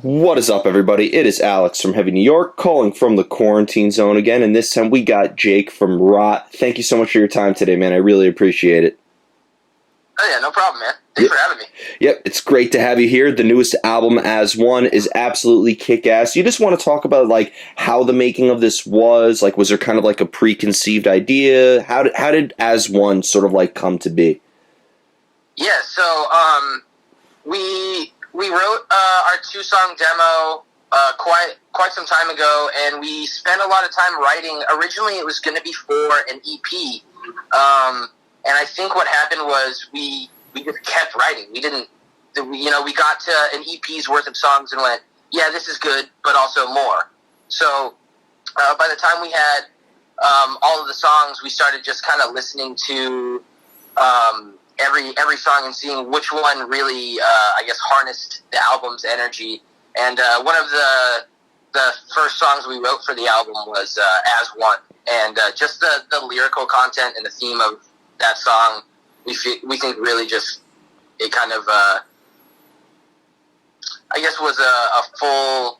What is up, everybody? It is Alex from Heavy New York, calling from the quarantine zone again, and this time we got Jake from Rot. Thank you so much for your time today, man. I really appreciate it. Oh yeah, no problem, man. Thanks for having me. Yep, it's great to have you here. The newest album, As One, is absolutely kick-ass. You just want to talk about, like, how the making of this was? Like, was there kind of, like, a preconceived idea? How did As One sort of, like, come to be? Yeah, so, we wrote our two-song demo quite some time ago, and we spent a lot of time writing. Originally, it was going to be for an EP, and I think what happened was we just kept writing. We got to an EP's worth of songs and went, yeah, this is good, but also more. So by the time we had all of the songs, we started just kind of listening to every song and seeing which one really, harnessed the album's energy. And one of the first songs we wrote for the album was As One. And just the lyrical content and the theme of that song, we think really just, it kind of, was a full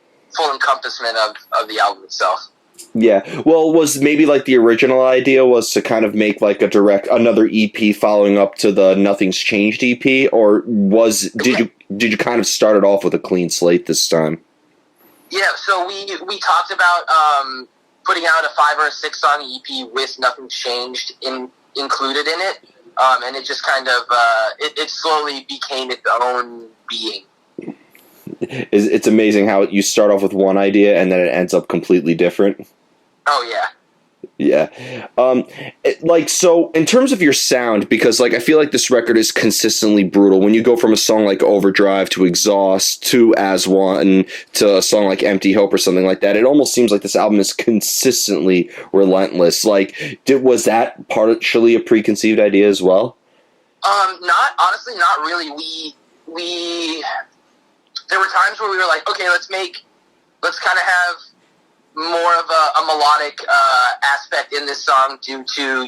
encompassment of the album itself. Yeah, well, was maybe like the original idea was to kind of make like another EP following up to the Nothing's Changed EP, or did you kind of start it off with a clean slate this time? Yeah, so we talked about putting out a 5 or a 6 song EP with Nothing's Changed included in it, and it just kind of it slowly became its own being. It's amazing how you start off with one idea and then it ends up completely different. Oh yeah. Yeah. So in terms of your sound, because like I feel like this record is consistently brutal. When you go from a song like Overdrive to Exhaust to As One to a song like Empty Hope or something like that, it almost seems like this album is consistently relentless. Like, was that partially a preconceived idea as well? Not really. We there were times where we were like, okay, let's kind of have more of a melodic aspect in this song due to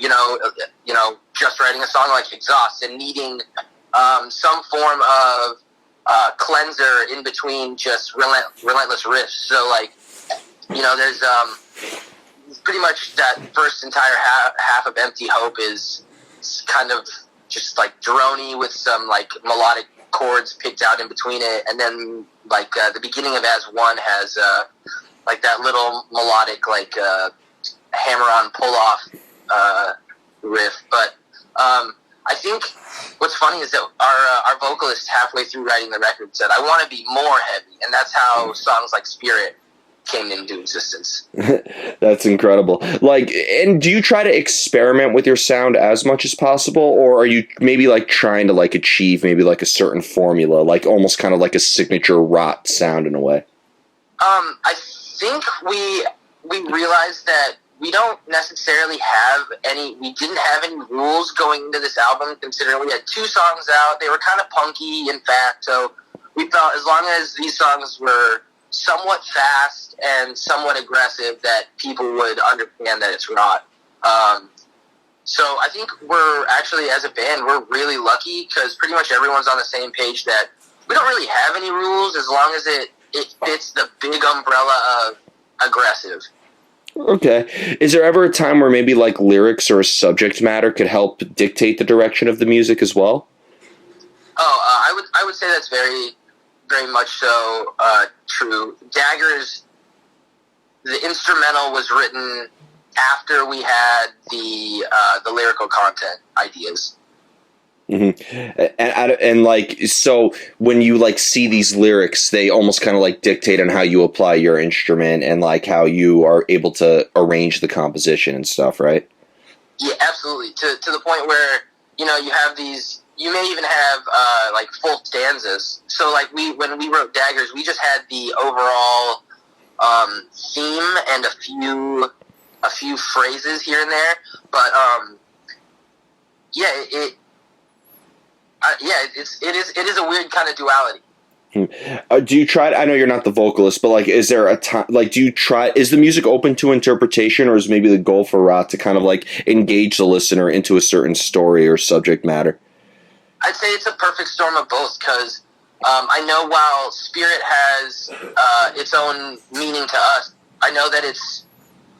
just writing a song like Exhaust and needing some form of cleanser in between just relentless riffs. So there's pretty much that first entire half of Empty Hope is kind of just like droney with some like melodic chords picked out in between it, and then the beginning of As One has that little melodic hammer-on pull-off riff. But I think what's funny is that our vocalist halfway through writing the record said, I want to be more heavy, and that's how songs like Spirit came into existence. That's incredible. And do you try to experiment with your sound as much as possible, or are you maybe trying to achieve maybe a certain formula, almost kind of like a signature Rot sound in a way? I think we realized that we don't necessarily we didn't have any rules going into this album, considering we had 2 songs out. They were kind of punky, in fact, so we thought as long as these songs were somewhat fast and somewhat aggressive, that people would understand that it's Rot. So I think we're actually, as a band, we're really lucky because pretty much everyone's on the same page that we don't really have any rules as long as it fits the big umbrella of aggressive. Okay. Is there ever a time where maybe lyrics or subject matter could help dictate the direction of the music as well? I would say that's very, very much so true. Daggers, the instrumental was written after we had the lyrical content ideas. Mm-hmm. And so when you see these lyrics, they almost kind of dictate on how you apply your instrument and how you are able to arrange the composition and stuff, right? Yeah, absolutely. To the point where you have these. You may even have full stanzas. So when we wrote Daggers, we just had the overall theme and a few phrases here and there. But it is a weird kind of duality. Do you try? I know you're not the vocalist, but is there a time? Do you try? Is the music open to interpretation, or is maybe the goal for Rot to kind of engage the listener into a certain story or subject matter? I'd say it's a perfect storm of both because I know while Spirit has its own meaning to us, I know that it's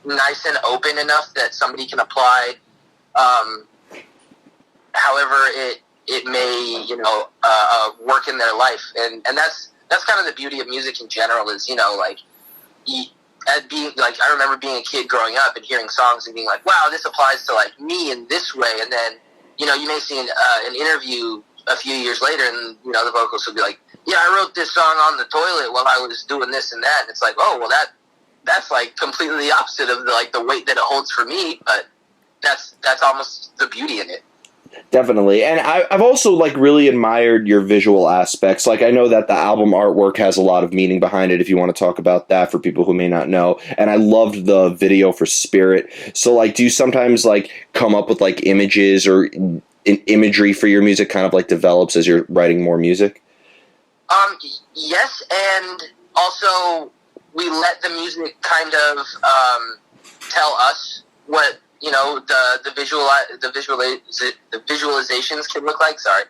nice and open enough that somebody can apply however it may, work in their life. And that's kind of the beauty of music in general is, like, I remember being a kid growing up and hearing songs and being like, wow, this applies to, like, me in this way. And then, you may see an interview a few years later and, the vocals will be like, yeah, I wrote this song on the toilet while I was doing this and that. And it's like, oh, well, that's like completely the opposite of the weight that it holds for me. But that's almost the beauty in it. Definitely. And I've also like really admired your visual aspects. Like I know that the album artwork has a lot of meaning behind it if you want to talk about that for people who may not know. And I loved the video for Spirit. So like do you sometimes like come up with like images or imagery for your music kind of like develops as you're writing more music? Yes, and also we let the music kind of tell us what the visualizations can look like. Sorry,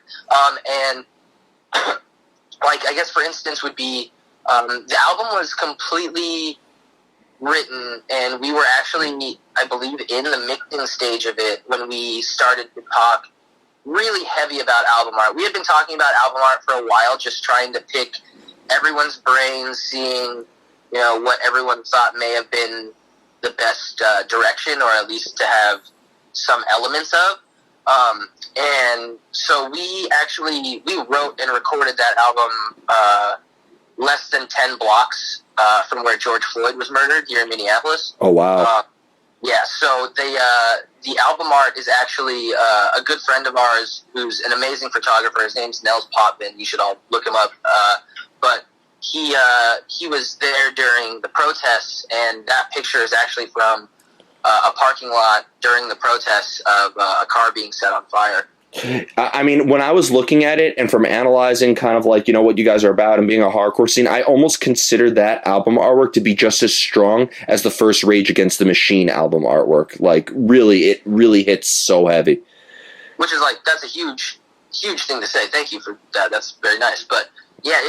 and like I guess for instance would be the album was completely written, and we were actually, I believe, in the mixing stage of it when we started to talk really heavy about album art. We had been talking about album art for a while, just trying to pick everyone's brains, seeing what everyone thought may have been the best direction, or at least to have some elements of. And so we wrote and recorded that album less than 10 blocks from where George Floyd was murdered here in Minneapolis. Oh, wow. Yeah, so the album art is actually a good friend of ours who's an amazing photographer. His name's Nels Potvin. You should all look him up. But he was there during the protests, and that picture is actually from a parking lot during the protests of a car being set on fire. I mean, when I was looking at it and from analyzing kind of like, what you guys are about and being a hardcore scene, I almost considered that album artwork to be just as strong as the first Rage Against the Machine album artwork. Like, really, it really hits so heavy. Which is like, that's a huge, huge thing to say. Thank you for that. That's very nice. But yeah,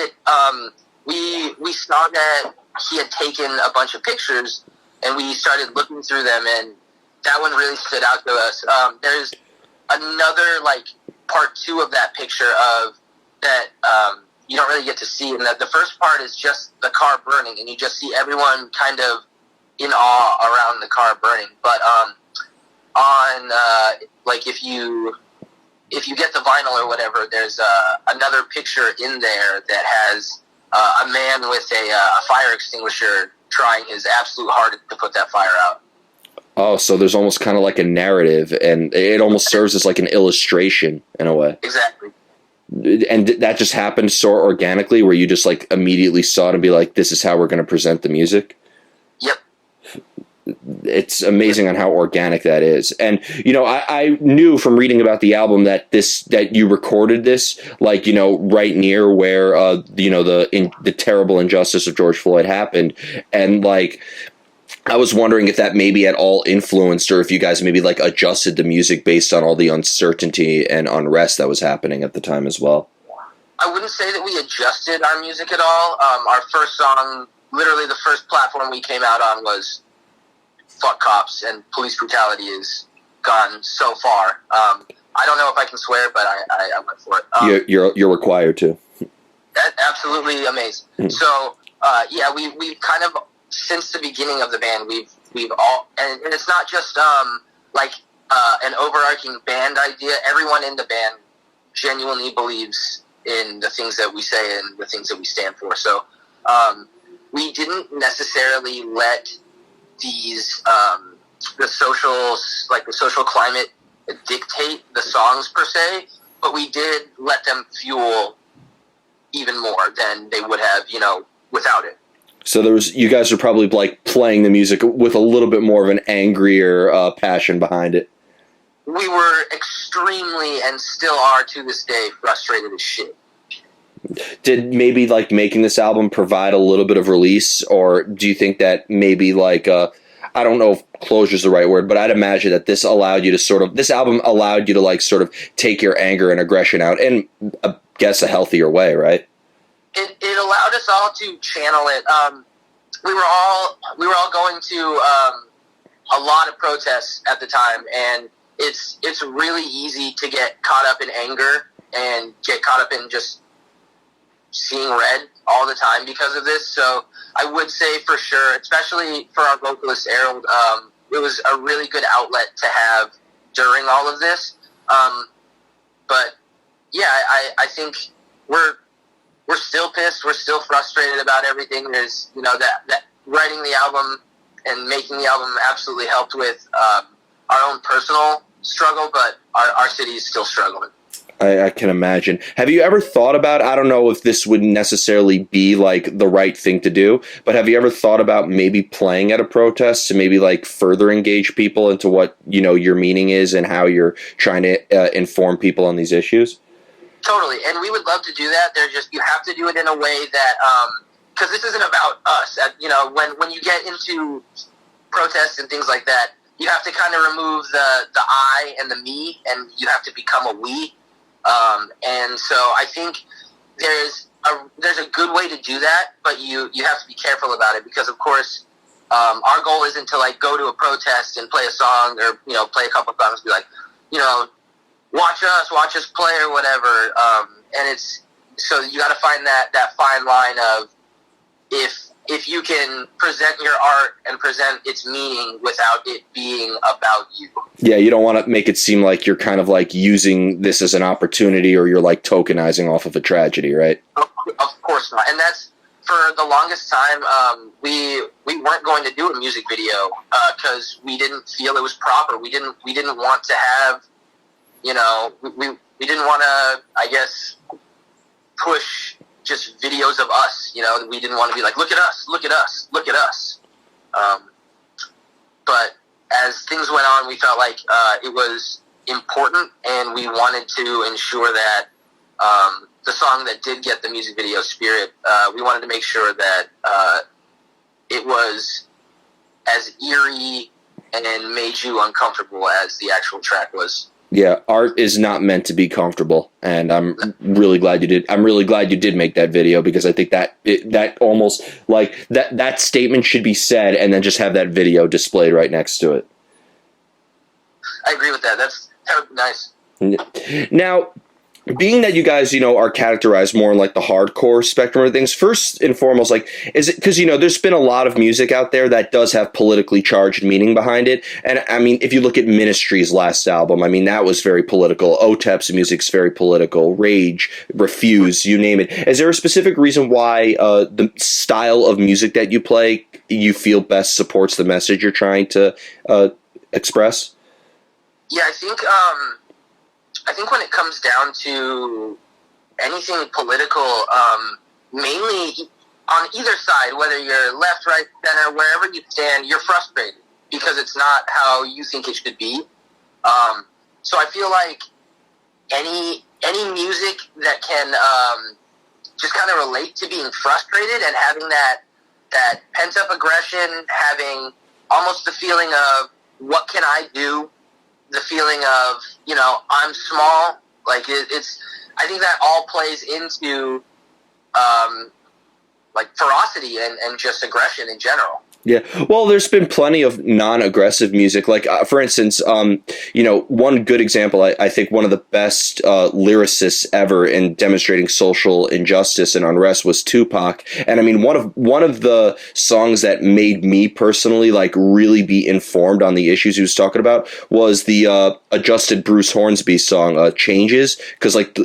we saw that he had taken a bunch of pictures, and we started looking through them, and that one really stood out to us. There's another like part 2 of that picture of that you don't really get to see, and that the first part is just the car burning, and you just see everyone kind of in awe around the car burning. But on like if you get the vinyl or whatever, there's another picture in there that has a man with a fire extinguisher trying his absolute hardest to put that fire out. Oh, so there's almost kind of like a narrative, and it almost serves as like an illustration in a way. Exactly. And that just happened so organically, where you just like immediately saw it and be like, this is how we're going to present the music? Yep. It's amazing on how organic that is. And, I knew from reading about the album that you recorded this, like, right near where, the terrible injustice of George Floyd happened. And like, I was wondering if that maybe at all influenced, or if you guys maybe like adjusted the music based on all the uncertainty and unrest that was happening at the time as well. I wouldn't say that we adjusted our music at all. Our first song, literally the first platform we came out on, was "Fuck Cops," and police brutality is gone so far. I don't know if I can swear, but I went for it. You're required to. Absolutely amazing. Mm-hmm. So yeah, we've kind of, since the beginning of the band, we've all, and it's not just like an overarching band idea. Everyone in the band genuinely believes in the things that we say and the things that we stand for. So we didn't necessarily let these the social climate dictate the songs per se, but we did let them fuel even more than they would have, without it. So you guys are probably like playing the music with a little bit more of an angrier passion behind it. We were extremely, and still are to this day, frustrated as shit. Did maybe like making this album provide a little bit of release, or do you think that maybe like I don't know if closure is the right word, but I'd imagine that this album allowed you to like sort of take your anger and aggression out in, I guess, a healthier way, right? it allowed us all to channel it. We were all going to a lot of protests at the time, and it's really easy to get caught up in anger and get caught up in just seeing red all the time because of this. So I would say for sure, especially for our vocalist Harold, it was a really good outlet to have during all of this. But yeah, I think we're still pissed. We're still frustrated about everything. There's, that writing the album and making the album absolutely helped with our own personal struggle, but our city is still struggling. I can imagine. Have you ever thought about, I don't know if this would necessarily be like the right thing to do, but have you ever thought about maybe playing at a protest to maybe like further engage people into what, your meaning is and how you're trying to inform people on these issues? Totally. And we would love to do that. You have to do it in a way that, because this isn't about us. When you get into protests and things like that, you have to kind of remove the I and the me, and you have to become a we. And so I think there's a good way to do that, but you have to be careful about it because, of course, our goal isn't to like go to a protest and play a song or play a couple songs and be like, watch us play or whatever. And it's so you got to find that fine line of if you can present your art and present its meaning without it being about you. Yeah, you don't want to make it seem like you're kind of like using this as an opportunity or you're like tokenizing off of a tragedy, right? Of course not. And that's, for the longest time, we weren't going to do a music video because we didn't feel it was proper. We didn't want to have, we didn't want to, I guess, push just videos of us, we didn't want to be like, look at us, look at us, look at us. But as things went on, we felt like it was important, and we wanted to ensure that the song that did get the music video spirit, we wanted to make sure that it was as eerie and made you uncomfortable as the actual track was. Yeah, art is not meant to be comfortable, and I'm really glad you did. I'm really glad you did make that video because I think that almost like that statement should be said, and then just have that video displayed right next to it. I agree with that. That would be nice. Now, being that you guys, are categorized more in like the hardcore spectrum of things, first and foremost, like, is it because, there's been a lot of music out there that does have politically charged meaning behind it. And I mean, if you look at Ministry's last album, I mean, that was very political. OTEP's music's very political. Rage, Refuse, you name it. Is there a specific reason why the style of music that you play, you feel best supports the message you're trying to express? Yeah, I think when it comes down to anything political, mainly on either side, whether you're left, right, center, wherever you stand, you're frustrated because it's not how you think it should be. So I feel like any music that can just kind of relate to being frustrated and having that pent-up aggression, having almost the feeling of what can I do, the feeling of, I'm small, like it's, I think that all plays into, like ferocity and just aggression in general. Yeah, well, there's been plenty of non-aggressive music. Like, for instance, one good example, I think one of the best lyricists ever in demonstrating social injustice and unrest was Tupac. And I mean, one of the songs that made me personally like really be informed on the issues he was talking about was the adjusted Bruce Hornsby song, Changes, because like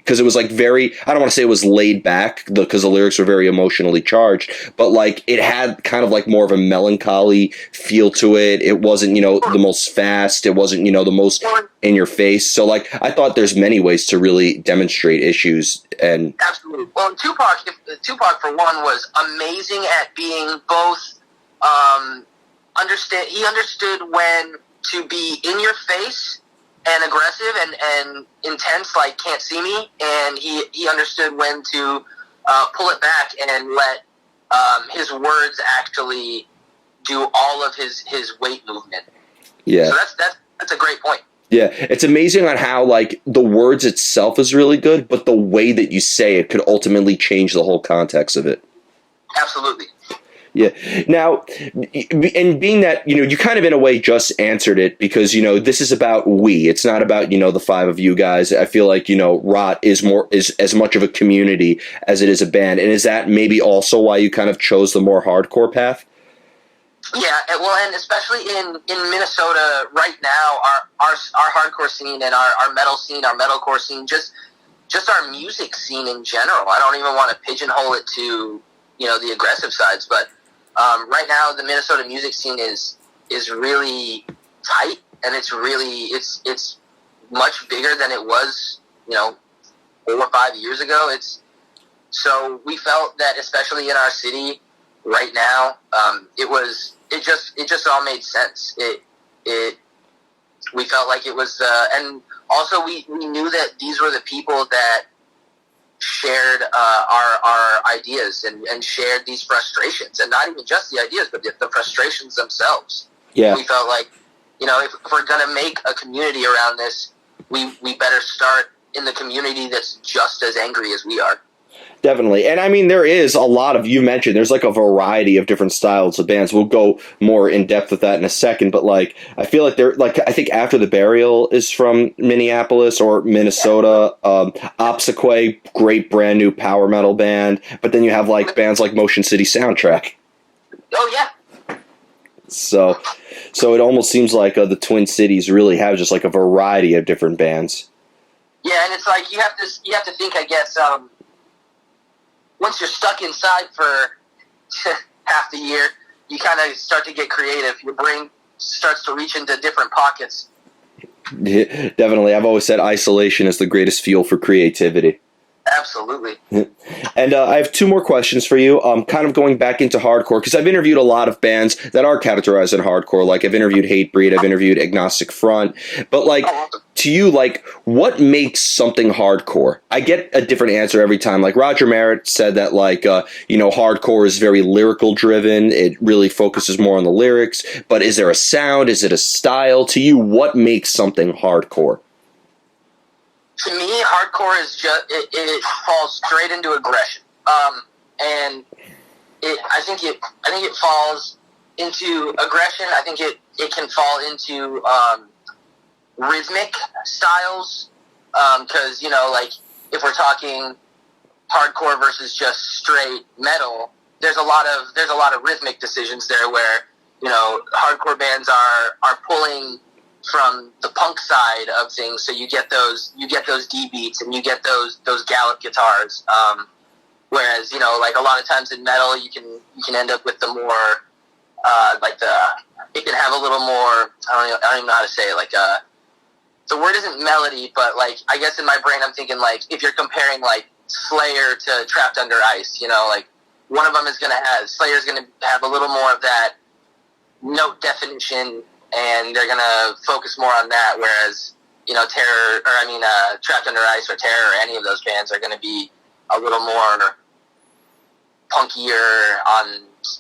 because it was like very, I don't want to say it was laid back because the lyrics were very emotionally charged, but like it had kind of like more of a melancholy feel to it. It wasn't, the most fast. It wasn't, the most in your face. So like, I thought there's many ways to really demonstrate issues. And absolutely. Well, Tupac for one was amazing at being both, he understood when to be in your face and aggressive and intense, like Can't See Me, and he understood when to pull it back and let his words actually do all of his weight movement. Yeah. So that's a great point. Yeah, it's amazing on how like the words itself is really good, but the way that you say it could ultimately change the whole context of it. Absolutely. Yeah. Now, and being that, you kind of in a way just answered it because, this is about we. It's not about, the five of you guys. I feel like, Rot is as much of a community as it is a band. And is that maybe also why you kind of chose the more hardcore path? Yeah, well, and especially in Minnesota right now, our hardcore scene and our metal scene, our metalcore scene, just our music scene in general. I don't even want to pigeonhole it to the aggressive sides, but right now the Minnesota music scene is really tight, and it's much bigger than it was 4 or 5 years ago. So we felt that especially in our city right now, it just all made sense. We felt like it was, and also we knew that these were the people that shared our ideas and shared these frustrations, and not even just the ideas, but the frustrations themselves. Yeah. We felt like, if we're going to make a community around this, we better start in the community that's just as angry as we are. Definitely. And I mean, there is a lot of, you mentioned, there's like a variety of different styles of bands. We'll go more in depth with that in a second. But like, I feel like I think After the Burial is from Minneapolis or Minnesota. Obsequiae, great brand new power metal band. But then you have like bands like Motion City Soundtrack. Oh, yeah. So it almost seems like the Twin Cities really have just like a variety of different bands. Yeah. And it's like, you have to think, I guess, once you're stuck inside for half the year, you kind of start to get creative. Your brain starts to reach into different pockets. Yeah, definitely. I've always said isolation is the greatest fuel for creativity. Absolutely. And I have two more questions for you. Kind of going back into hardcore, because I've interviewed a lot of bands that are categorized in hardcore. Like I've interviewed Hatebreed, I've interviewed Agnostic Front. But like, to you, like, what makes something hardcore? I get a different answer every time. Like Roger Merritt said that like, hardcore is very lyrical driven. It really focuses more on the lyrics. But is there a sound? Is it a style? To you, what makes something hardcore? To me, hardcore is just it falls straight into aggression, and I think it falls into aggression. I think it can fall into rhythmic styles, because like if we're talking hardcore versus just straight metal, there's a lot of rhythmic decisions there where hardcore bands are pulling from the punk side of things, so you get those D beats and you get those gallop guitars. Whereas like a lot of times in metal, you can end up with the more it can have a little more. I don't even know how to say it. Like the word isn't melody, but like I guess in my brain I'm thinking like if you're comparing like Slayer to Trapped Under Ice, like one of them is Slayer's gonna have a little more of that note definition, and they're gonna focus more on that, whereas Trapped Under Ice or Terror or any of those bands are gonna be a little more punkier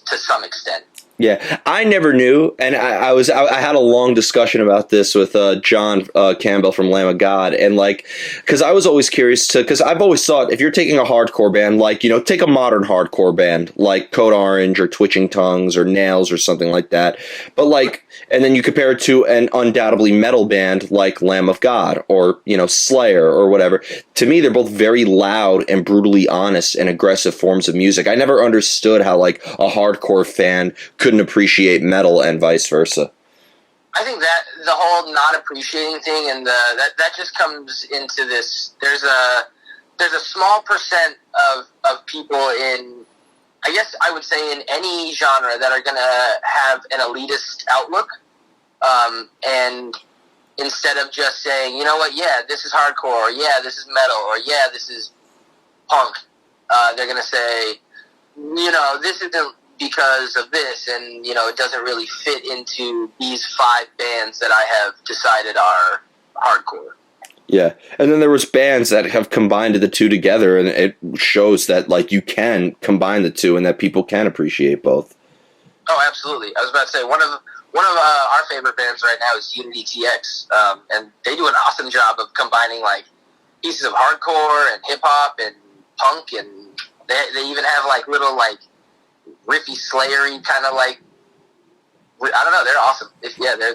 to some extent. Yeah, I never knew, and I had a long discussion about this with John Campbell from Lamb of God, and like, because I was always curious because I've always thought if you're taking a hardcore band, like take a modern hardcore band like Code Orange or Twitching Tongues or Nails or something like that, but like, and then you compare it to an undoubtedly metal band like Lamb of God or Slayer or whatever. To me, they're both very loud and brutally honest and aggressive forms of music. I never understood how like a hardcore fan couldn't appreciate metal and vice versa. I think that the whole not appreciating thing and that just comes into this. There's a small percent of people in, I guess I would say in any genre, that are going to have an elitist outlook, and instead of just saying, yeah, this is hardcore, or yeah, this is metal, or yeah, this is punk, they're going to say, this isn't because of this, and it doesn't really fit into these 5 bands that I have decided are hardcore. Yeah, and then there was bands that have combined the two together, and it shows that like you can combine the two, and that people can appreciate both. Oh, absolutely. I was about to say one one of our favorite bands right now is Unity TX, and they do an awesome job of combining like pieces of hardcore and hip hop and punk, and they even have like little like riffy slayery kind of like, I don't know, they're awesome.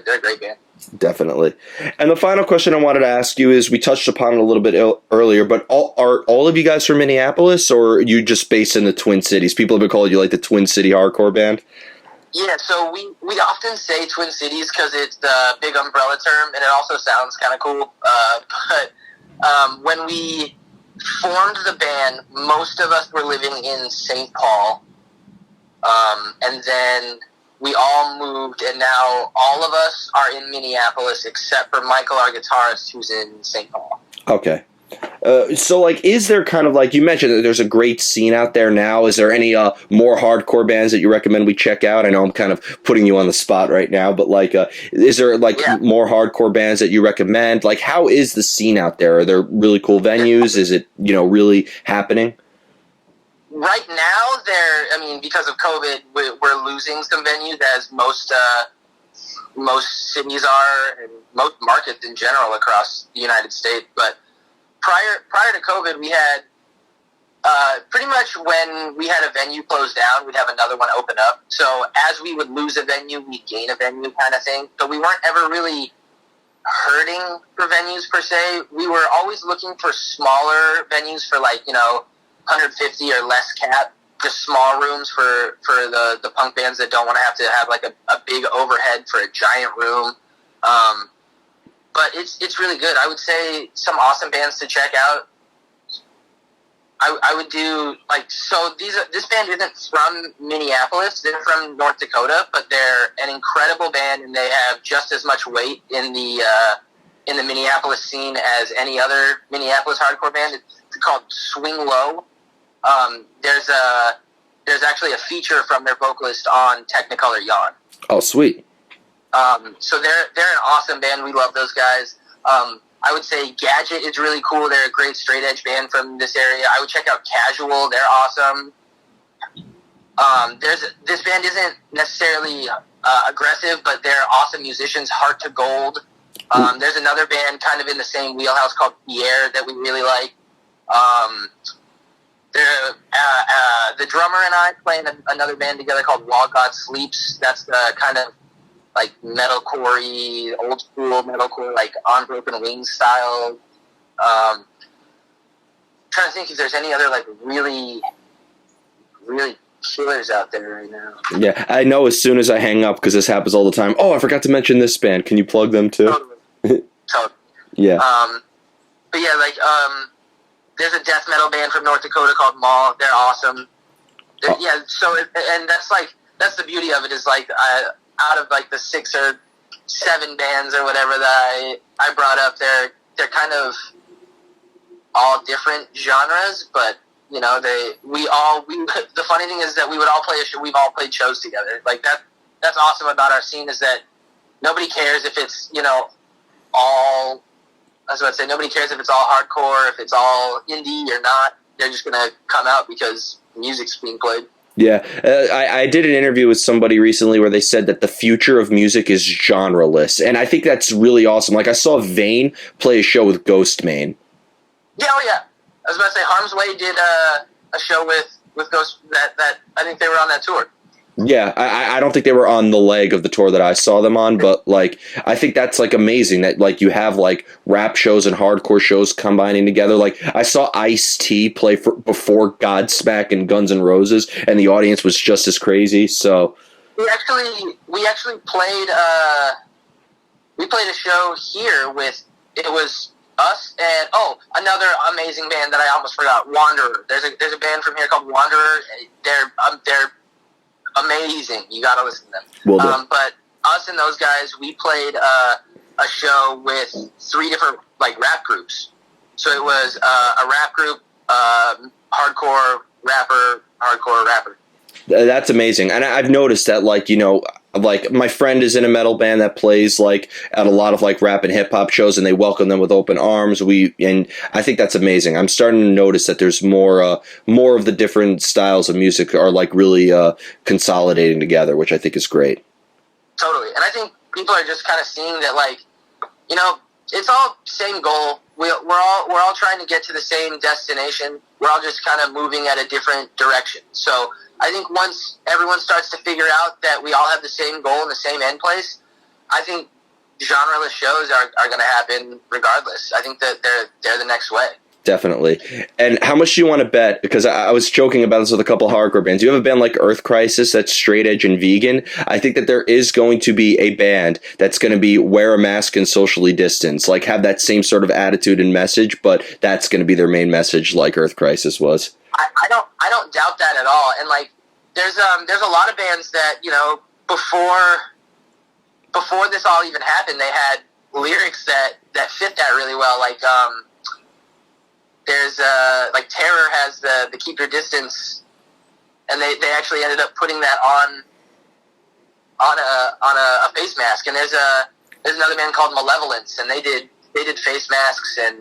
They're a great band. Definitely. And the final question I wanted to ask you is, we touched upon it a little bit earlier, but are all of you guys from Minneapolis, or are you just based in the Twin Cities? People have been calling you like the Twin City hardcore band. Yeah, so we often say Twin Cities because it's the big umbrella term, and it also sounds kind of cool. But when we formed the band, most of us were living in St. Paul, and then we all moved, and now all of us are in Minneapolis except for Michael, our guitarist, who's in St. Paul. Okay. So, like, is there kind of, like, you mentioned that there's a great scene out there now. Is there any more hardcore bands that you recommend we check out? I know I'm kind of putting you on the spot right now, but, like, is there, like, more hardcore bands that you recommend? Like, how is the scene out there? Are there really cool venues? Is it, really happening? Right now, because of COVID, we're losing some venues, as most cities are, and most markets in general across the United States. But prior to COVID, we had pretty much when we had a venue close down, we'd have another one open up. So as we would lose a venue, we'd gain a venue kind of thing. So we weren't ever really hurting for venues per se. We were always looking for smaller venues for 150 or less cap, just small rooms for the punk bands that don't want to have like a big overhead for a giant room. But it's really good. I would say some awesome bands to check out. I would do this band isn't from Minneapolis. They're from North Dakota, but they're an incredible band, and they have just as much weight in the Minneapolis scene as any other Minneapolis hardcore band. It's called Swing Low. There's actually a feature from their vocalist on Technicolor Yawn. Oh, sweet. So they're an awesome band. We love those guys. I would say Gadget is really cool. They're a great straight edge band from this area. I would check out Casual. They're awesome. This band isn't necessarily aggressive, but they're awesome musicians. Heart to Gold. There's another band kind of in the same wheelhouse called Pierre that we really like. The drummer and I play in another band together called While God Sleeps. That's the kind of like metalcore-y, old school metalcore, like On Broken Wings style. Trying to think if there's any other like really, really killers out there right now. Yeah, I know as soon as I hang up, because this happens all the time. Oh, I forgot to mention this band. Can you plug them too? Totally. Yeah. But yeah, there's a death metal band from North Dakota called Maul. They're awesome. Yeah, so and that's the beauty of it is out of the 6 or 7 bands or whatever that I brought up, they're kind of all different genres, but the funny thing is that we would all play a show. We've all played shows together. That's awesome about our scene, is that nobody cares if it's all. I was about to say, nobody cares if it's all hardcore, if it's all indie or not. They're just gonna come out because music's being played. Yeah, I did an interview with somebody recently where they said that the future of music is genreless, and I think that's really awesome. Like, I saw Vane play a show with Ghostemane. Yeah, I was about to say Harm's Way did a show with Ghost that I think they were on that tour. Yeah, I don't think they were on the leg of the tour that I saw them on, but I think that's amazing that you have rap shows and hardcore shows combining together. I saw Ice-T play before Godsmack and Guns N' Roses, and the audience was just as crazy. So we actually played a show here with, it was us and another amazing band that I almost forgot, Wanderer. There's a band from here called Wanderer. They're amazing. You gotta listen to them. Well, but us and those guys, we played a show with 3 different rap groups. So it was a rap group, hardcore rapper. That's amazing. And I've noticed that my friend is in a metal band that plays at a lot of rap and hip hop shows, and they welcome them with open arms. And I think that's amazing. I'm starting to notice that there's more of the different styles of music are really consolidating together, which I think is great. Totally. And I think people are just kind of seeing that, like, you know, it's all same goal. We're all trying to get to the same destination. We're all just kind of moving at a different direction. So I think once everyone starts to figure out that we all have the same goal and the same end place, I think genreless shows are going to happen regardless. I think that they're the next way. Definitely. And how much do you want to bet? Because I was joking about this with a couple of hardcore bands. You have a band like Earth Crisis that's straight edge and vegan. I think that there is going to be a band that's going to be wear a mask and socially distance, like have that same sort of attitude and message, but that's going to be their main message, like Earth Crisis was. I don't doubt that at all. And like there's a lot of bands that, you know, before this all even happened, they had lyrics that fit that really well. Like there's like Terror has the Keep Your Distance, and they actually ended up putting that on a face mask. And there's another band called Malevolence, and they did face masks, and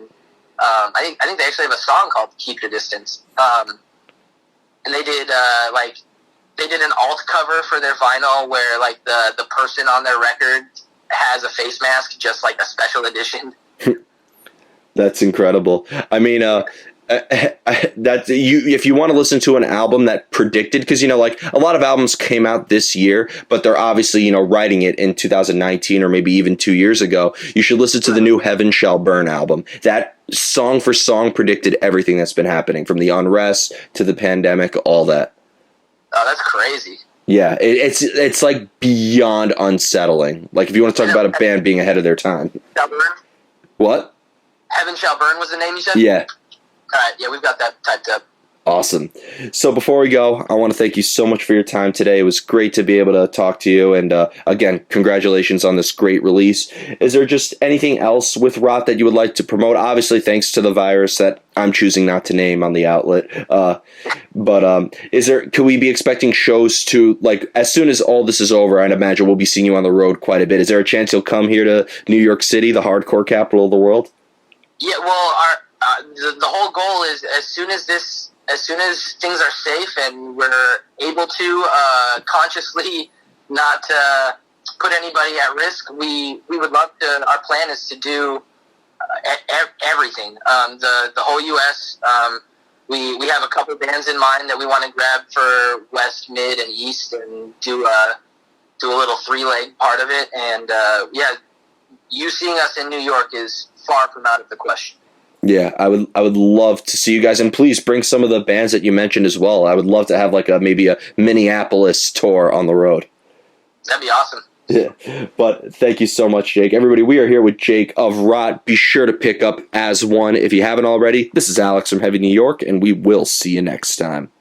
I think they actually have a song called Keep Your Distance. And they did an alt cover for their vinyl where like the person on their record has a face mask, just like a special edition. That's incredible. I mean, that's you. If you want to listen to an album that predicted, because, you know, like a lot of albums came out this year, but they're obviously, you know, writing it in 2019 or maybe even 2 years ago. You should listen to the new Heaven Shall Burn album. That song for song predicted everything that's been happening, from the unrest to the pandemic, all that. Oh, that's crazy. Yeah, it's like beyond unsettling. Like if you want to talk about a band being ahead of their time. Shall Burn? What? Heaven Shall Burn was the name you said? Yeah. All right, yeah, we've got that typed up. Awesome. So before we go, I want to thank you so much for your time today. It was great to be able to talk to you. And again, congratulations on this great release. Is there just anything else with Rot that you would like to promote? Obviously, thanks to the virus that I'm choosing not to name on the outlet. But could we be expecting shows to, like, as soon as all this is over, I'd imagine we'll be seeing you on the road quite a bit. Is there a chance you'll come here to New York City, the hardcore capital of the world? Yeah, well, the whole goal is as soon as things are safe and we're able to consciously not put anybody at risk, we would love to. Our plan is to do everything. The whole U.S. We have a couple bands in mind that we want to grab for West, Mid, and East, and do a little 3-leg part of it. And yeah, you seeing us in New York is far from out of the question. Yeah, I would love to see you guys, and please bring some of the bands that you mentioned as well. I would love to have like maybe a Minneapolis tour on the road. That'd be awesome. Yeah. But thank you so much, Jake. Everybody, we are here with Jake of Rot. Be sure to pick up As One if you haven't already. This is Alex from Heavy New York, and we will see you next time.